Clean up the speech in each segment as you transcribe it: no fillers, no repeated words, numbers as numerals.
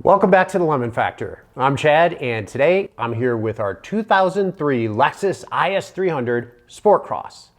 Welcome back to the Lemon Factor. I'm Chad, and today I'm here with our 2003 Lexus IS300 Sport Cross.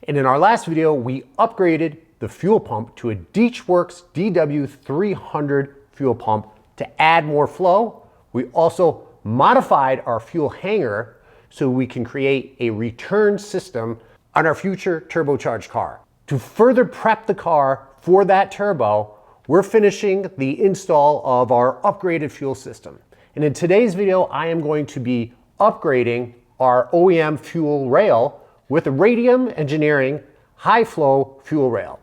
And in our last video, we upgraded the fuel pump to a Deechworks DW300 fuel pump to add more flow. We also modified our fuel hanger so we can create a return system on our future turbocharged car. To further prep the car for that turbo, we're finishing the install of our upgraded fuel system. And in today's video, I am going to be upgrading our OEM fuel rail with a RADIUM Engineering high flow fuel rail.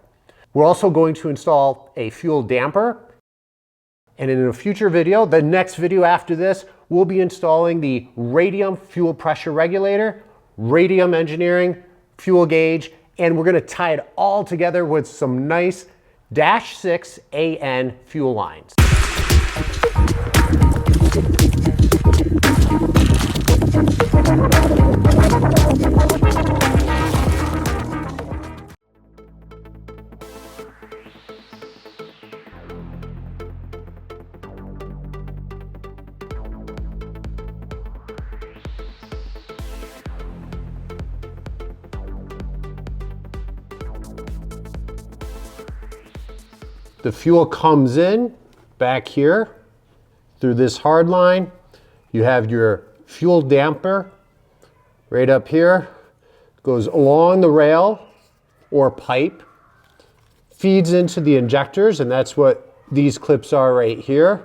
We're also going to install a fuel damper. And in a future video, the next video after this, we'll be installing the RADIUM fuel pressure regulator, RADIUM Engineering fuel gauge, and we're gonna tie it all together with some nice -6 AN fuel lines. The fuel comes in back here through this hard line. You have your fuel damper right up here, goes along the rail or pipe, feeds into the injectors, and that's what these clips are right here.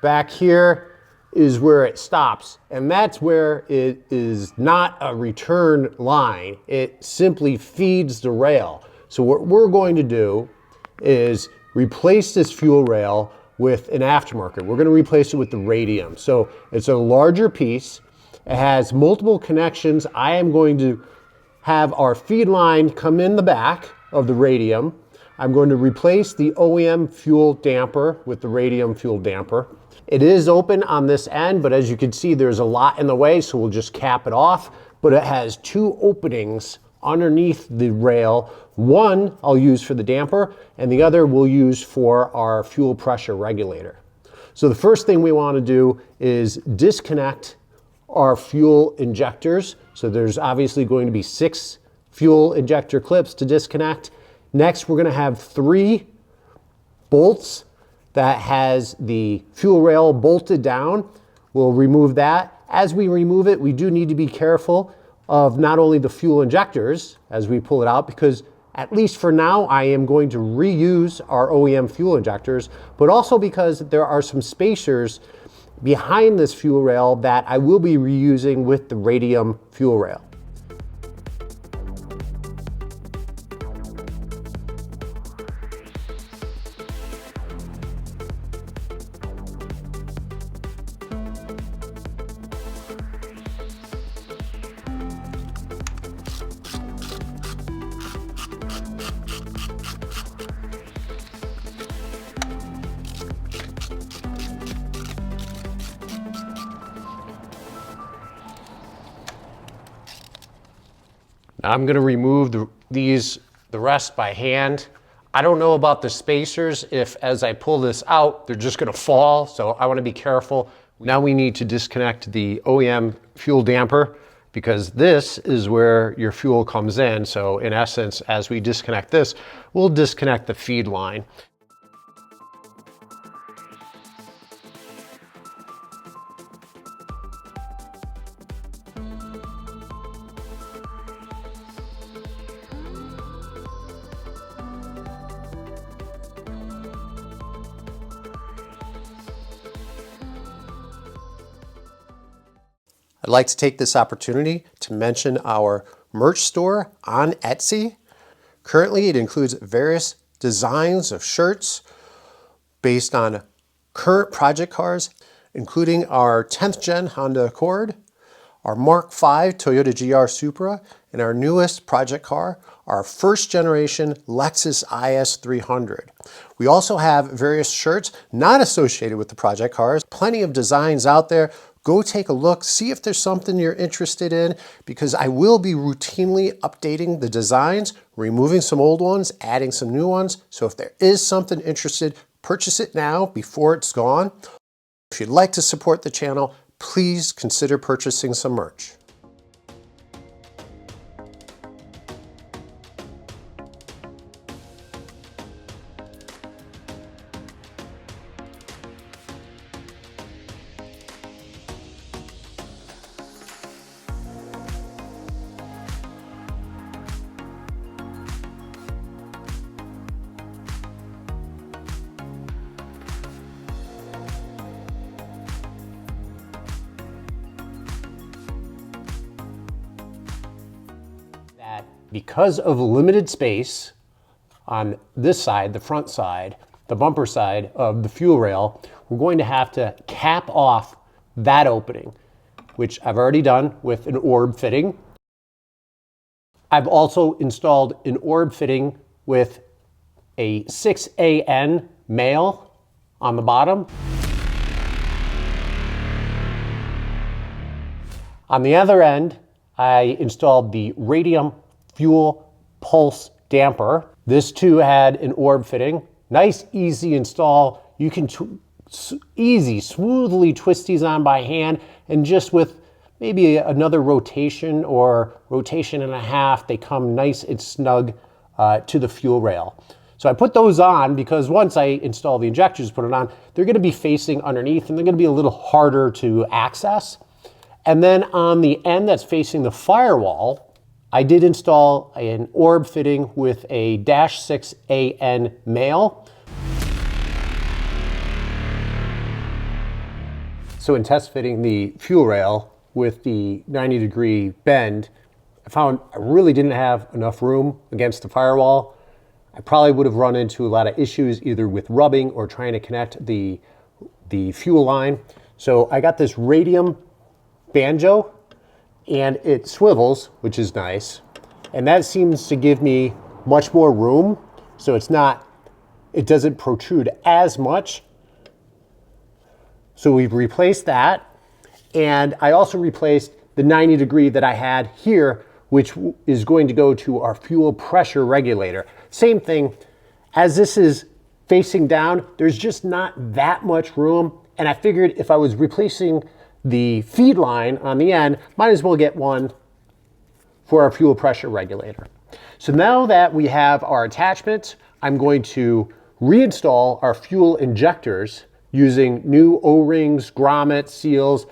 Back here is where it stops, and that's where it is not a return line. It simply feeds the rail. So what we're going to do is replace this fuel rail with an aftermarket. We're going to replace it with the RADIUM. So it's a larger piece. It has multiple connections. I am going to have our feed line come in the back of the RADIUM. I'm going to replace the OEM fuel damper with the RADIUM fuel damper. It is open on this end, but as you can see, there's a lot in the way, so we'll just cap it off. But it has two openings underneath the rail. One I'll use for the damper, and the other we'll use for our fuel pressure regulator. So the first thing we want to do is disconnect our fuel injectors. So there's obviously going to be 6 fuel injector clips to disconnect. Next, we're going to have 3 bolts that has the fuel rail bolted down. We'll remove that. As we remove it, we do need to be careful of not only the fuel injectors as we pull it out, because at least for now, I am going to reuse our OEM fuel injectors, but also because there are some spacers behind this fuel rail that I will be reusing with the RADIUM fuel rail. Now I'm going to remove the rest by hand. I don't know about the spacers, if as I pull this out, they're just going to fall, so I want to be careful. Now we need to disconnect the OEM fuel damper, because this is where your fuel comes in. So in essence, as we disconnect this, we'll disconnect the feed line. I'd like to take this opportunity to mention our merch store on Etsy. Currently, it includes various designs of shirts based on current project cars, including our 10th gen Honda Accord, our Mark V Toyota GR Supra, and our newest project car, our first generation Lexus IS300. We also have various shirts not associated with the project cars, plenty of designs out there. Go take a look, see if there's something you're interested in, because I will be routinely updating the designs, removing some old ones, adding some new ones. So if there is something interested, purchase it now before it's gone. If you'd like to support the channel, please consider purchasing some merch. That because of limited space on this side, the front side, the bumper side of the fuel rail, we're going to have to cap off that opening, which I've already done with an orb fitting. I've also installed an orb fitting with a 6AN male on the bottom. On the other end, I installed the RADIUM fuel pulse damper. This too had an orb fitting. Nice, easy install. You can smoothly twist these on by hand, and just with maybe another rotation or rotation and a half, they come nice and snug to the fuel rail. So I put those on because once I install the injectors, put it on, they're going to be facing underneath and they're going to be a little harder to access. And then on the end that's facing the firewall, I did install an orb fitting with a -6AN male. So in test fitting the fuel rail with the 90-degree bend, I found I really didn't have enough room against the firewall. I probably would have run into a lot of issues either with rubbing or trying to connect the fuel line. So I got this RADIUM banjo, and it swivels, which is nice, and that seems to give me much more room, so it doesn't protrude as much. So we've replaced that, and I also replaced the 90-degree that I had here, which is going to go to our fuel pressure regulator. Same thing, as this is facing down, there's just not that much room, and I figured if I was replacing the feed line on the end, might as well get one for our fuel pressure regulator. So now that we have our attachments, I'm going to reinstall our fuel injectors using new O-rings, grommets, seals.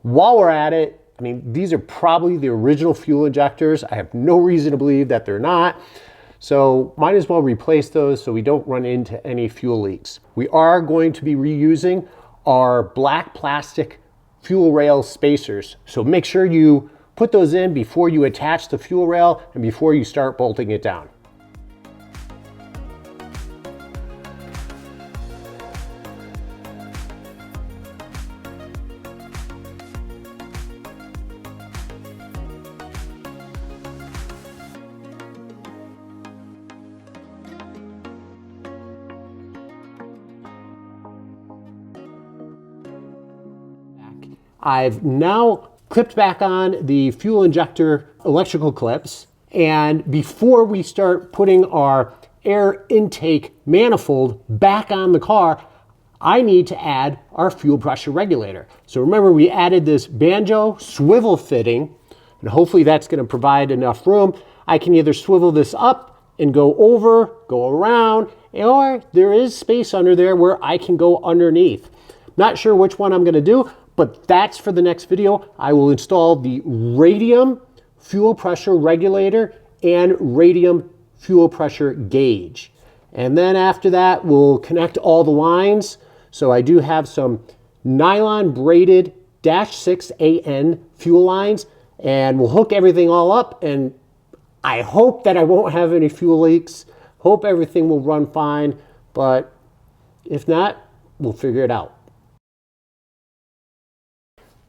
While we're at it, I mean, these are probably the original fuel injectors. I have no reason to believe that they're not. So might as well replace those so we don't run into any fuel leaks. We are going to be reusing our black plastic fuel rail spacers. So make sure you put those in before you attach the fuel rail and before you start bolting it down. I've now clipped back on the fuel injector electrical clips, and before we start putting our air intake manifold back on the car, I need to add our fuel pressure regulator. So remember, we added this banjo swivel fitting, and hopefully that's going to provide enough room. I can either swivel this up and go over, go around, or there is space under there where I can go underneath. Not sure which one I'm going to do, but that's for the next video. I will install the RADIUM fuel pressure regulator and RADIUM fuel pressure gauge. And then after that, we'll connect all the lines. So I do have some nylon braided -6AN fuel lines, and we'll hook everything all up, and I hope that I won't have any fuel leaks. Hope everything will run fine, but if not, we'll figure it out.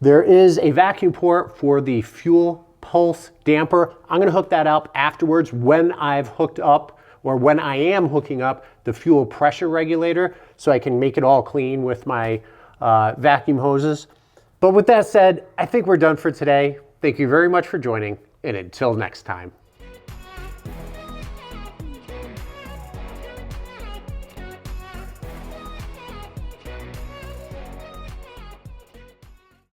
There is a vacuum port for the fuel pulse damper. I'm going to hook that up afterwards when I've hooked up, or when I am hooking up the fuel pressure regulator, so I can make it all clean with my vacuum hoses. But with that said, I think we're done for today. Thank you very much for joining, and until next time.